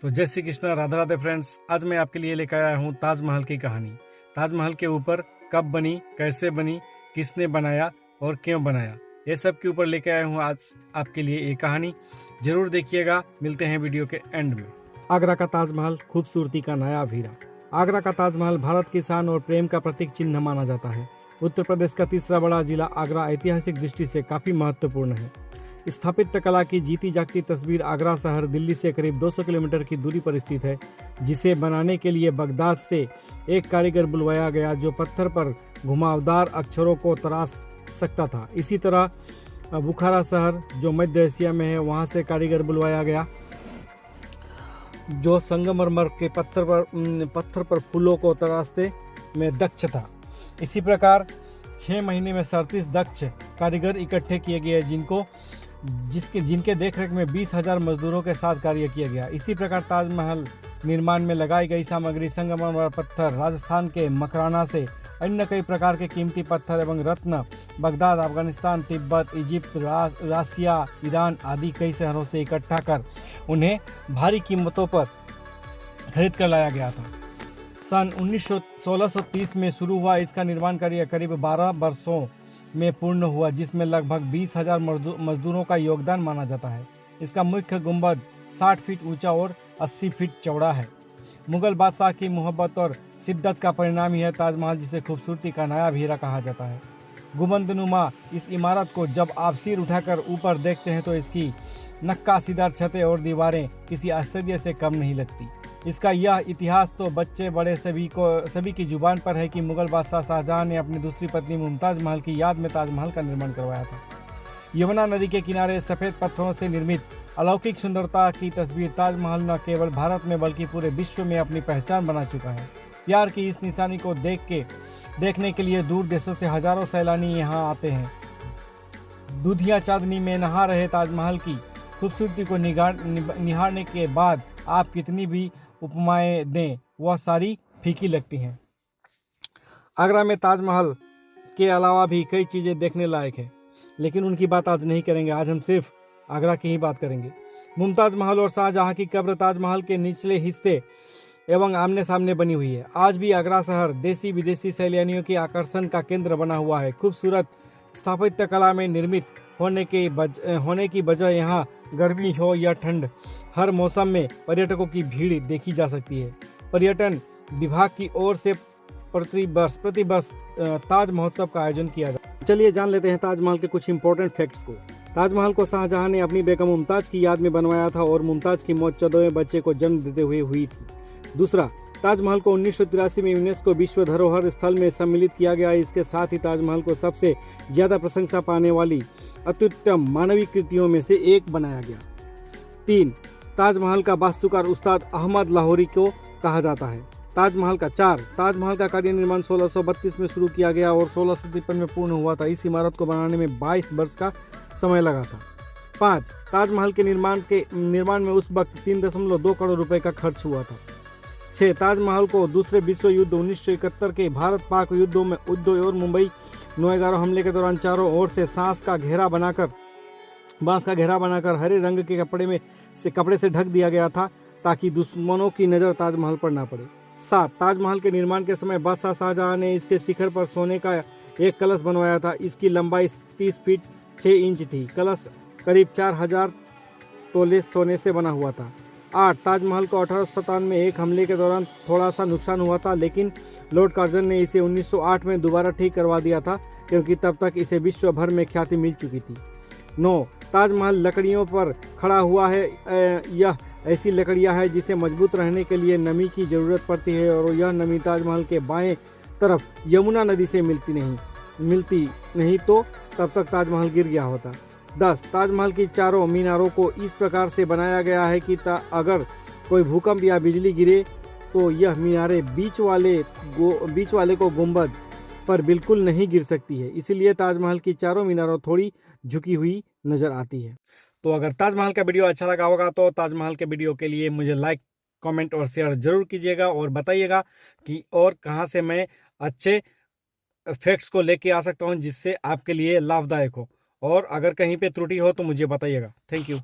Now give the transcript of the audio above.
तो जय श्री कृष्णा, राधा राधे फ्रेंड्स। आज मैं आपके लिए लेकर आया हूँ ताजमहल की कहानी। ताजमहल के ऊपर कब बनी, कैसे बनी, किसने बनाया और क्यों बनाया, ये सब के ऊपर लेकर आया हूँ आज आपके लिए ये कहानी। जरूर देखिएगा। मिलते हैं वीडियो के एंड में। आगरा का ताजमहल खूबसूरती का नायाब हीरा। आगरा का ताजमहल भारत की शान और प्रेम का प्रतीक चिन्ह माना जाता है। उत्तर प्रदेश का तीसरा बड़ा जिला आगरा ऐतिहासिक दृष्टि से काफी महत्वपूर्ण है। स्थापत्य कला की जीती जागती तस्वीर आगरा शहर दिल्ली से करीब 200 किलोमीटर की दूरी पर स्थित है, जिसे बनाने के लिए बगदाद से एक कारीगर बुलवाया गया जो पत्थर पर घुमावदार अक्षरों को तराश सकता था। इसी तरह बुखारा शहर जो मध्य एशिया में है, वहाँ से कारीगर बुलवाया गया जो संगमरमर के पत्थर पर फूलों को तराशते में दक्ष था। इसी प्रकार 6 महीने में 37 दक्ष कारीगर इकट्ठे किए गए जिनके देखरेख में 20,000 मजदूरों के साथ कार्य किया गया। इसी प्रकार ताजमहल निर्माण में लगाई गई सामग्री संगमरमर पत्थर, राजस्थान के मकराना से अन्य कई प्रकार के कीमती पत्थर एवं रत्न बगदाद, अफगानिस्तान, तिब्बत, इजिप्ट, रसिया, ईरान आदि कई शहरों से इकट्ठा कर उन्हें भारी कीमतों पर खरीद कर लाया गया था। सन 1630 में शुरू हुआ इसका निर्माण कार्य करीब 12 वर्षों में पूर्ण हुआ, जिसमें लगभग 20,000 मजदूरों का योगदान माना जाता है। इसका मुख्य गुंबद 60 फीट ऊंचा और 80 फीट चौड़ा है। मुगल बादशाह की मोहब्बत और शिद्दत का परिणाम ही है ताजमहल, जिसे खूबसूरती का नायाब हीरा कहा जाता है। गुंबदनुमा इस इमारत को जब आप सिर उठाकर ऊपर देखते हैं तो इसकी नक्काशीदार छतें और दीवारें किसी आश्चर्य से कम नहीं लगती। इसका यह इतिहास तो बच्चे बड़े सभी की जुबान पर है कि मुगल बादशाह शाहजहां ने अपनी दूसरी पत्नी मुमताज महल की याद में ताजमहल का निर्माण करवाया था। यमुना नदी के किनारे सफ़ेद पत्थरों से निर्मित अलौकिक सुंदरता की तस्वीर ताजमहल न केवल भारत में बल्कि पूरे विश्व में अपनी पहचान बना चुका है। प्यार की इस निशानी को देखने के लिए दूर देशों से हजारों सैलानी यहाँ आते हैं। दूधिया चांदनी में नहा रहे ताजमहल की खूबसूरती को निहारने के बाद आप कितनी भी उपमाएं दें, वह सारी फीकी लगती हैं। आगरा में ताजमहल के अलावा भी कई चीज़ें देखने लायक है, लेकिन उनकी बात आज नहीं करेंगे। आज हम सिर्फ आगरा की ही बात करेंगे। मुमताज महल और शाहजहां की कब्र ताजमहल के निचले हिस्से एवं आमने सामने बनी हुई है। आज भी आगरा शहर देसी विदेशी सैलानियों के आकर्षण का केंद्र बना हुआ है। खूबसूरत स्थापत्य कला में निर्मित होने की वजह यहाँ गर्मी हो या ठंड, हर मौसम में पर्यटकों की भीड़ देखी जा सकती है। पर्यटन विभाग की ओर से प्रति वर्ष ताज महोत्सव का आयोजन किया जाता है। चलिए जान लेते हैं ताजमहल के कुछ इंपॉर्टेंट फैक्ट्स को। ताजमहल को शाहजहां ने अपनी बेगम मुमताज की याद में बनवाया था और मुमताज की मौत 14वें बच्चे को जन्म देते हुए हुई थी। दूसरा, ताजमहल को 1983 में यूनेस्को विश्व धरोहर स्थल में सम्मिलित किया गया। इसके साथ ही ताजमहल को सबसे ज्यादा प्रशंसा पाने वाली अत्युत्तम मानवीय कृतियों में से एक बनाया गया। 3, ताजमहल का वास्तुकार उस्ताद अहमद लाहौरी को कहा जाता है। ताजमहल का कार्य निर्माण 1632 में शुरू किया गया और 1653 में पूर्ण हुआ था। इस इमारत को बनाने में 22 वर्ष का समय लगा था। 5, ताजमहल के निर्माण में उस वक्त 3.2 करोड़ रुपए का खर्च हुआ था। 6, ताजमहल को दूसरे विश्व युद्ध 1971 के भारत पाक युद्धों में और मुंबई 9/11 हमले के दौरान चारों ओर से बांस का घेरा बनाकर हरे रंग के कपड़े से ढक दिया गया था ताकि दुश्मनों की नज़र ताजमहल पर ना पड़े। 7, ताजमहल के निर्माण के समय बादशाह शाहजहां ने इसके शिखर पर सोने का एक कलश बनवाया था। इसकी लंबाई 30 फीट 6 इंच थी। कलश करीब 4000 तोले सोने से बना हुआ था। 8, ताजमहल को 1857 में एक हमले के दौरान थोड़ा सा नुकसान हुआ था, लेकिन लॉर्ड कार्जन ने इसे 1908 में दोबारा ठीक करवा दिया था, क्योंकि तब तक इसे विश्व भर में ख्याति मिल चुकी थी। 9, ताजमहल लकड़ियों पर खड़ा हुआ है। यह ऐसी लकड़ियां है जिसे मजबूत रहने के लिए नमी की ज़रूरत पड़ती है और यह नमी ताजमहल के बाएं तरफ यमुना नदी से मिलती नहीं तो तब तक ताजमहल गिर गया होता। 10, ताजमहल की चारों मीनारों को इस प्रकार से बनाया गया है कि अगर कोई भूकंप या बिजली गिरे तो यह मीनारें बीच वाले को गुंबद पर बिल्कुल नहीं गिर सकती है। इसीलिए ताजमहल की चारों मीनारों थोड़ी झुकी हुई नजर आती है। तो अगर ताजमहल का वीडियो अच्छा लगा होगा तो ताजमहल के वीडियो के लिए मुझे लाइक, कमेंट और शेयर जरूर कीजिएगा और बताइएगा कि और कहां से मैं अच्छे फैक्ट्स को लेके आ सकता हूं जिससे आपके लिए लाभदायक हो। और अगर कहीं पे त्रुटि हो तो मुझे बताइएगा। Thank you.